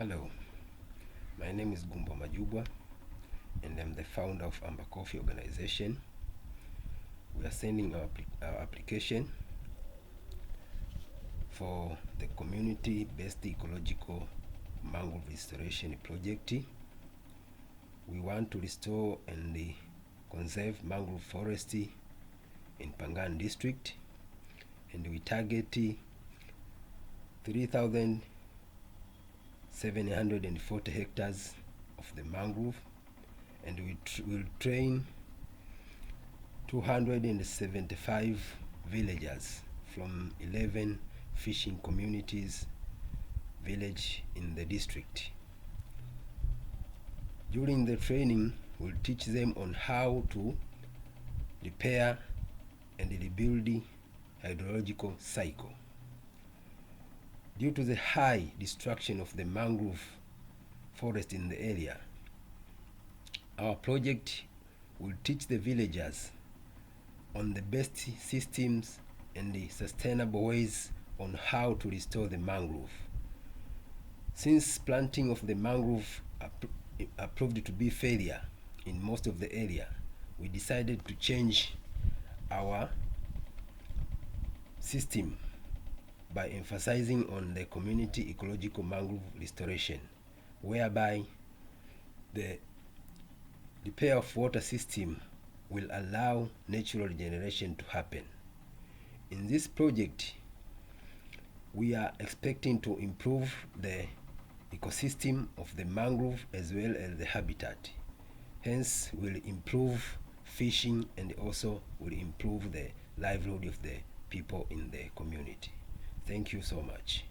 Hello, my name is Gumbo Majubwa and I'm the founder of Amber Coffee organization. We are sending our application for the community-based ecological mangrove restoration project. We want to restore and conserve mangrove forest in Pangani district, and we target 3,740 hectares of the mangrove, and we will train 275 villagers from 11 fishing communities village in the district. During the training, we'll teach them on how to repair and rebuild the hydrological cycle. Due to the high destruction of the mangrove forest in the area, our project will teach the villagers on the best systems and the sustainable ways on how to restore the mangrove. Since planting of the mangrove proved to be failure in most of the area, we decided to change our system by emphasizing on the community ecological mangrove restoration, whereby the repair of water system will allow natural regeneration to happen. In this project, we are expecting to improve the ecosystem of the mangrove as well as the habitat. Hence, will improve fishing and also will improve the livelihood of the people in the community. Thank you so much.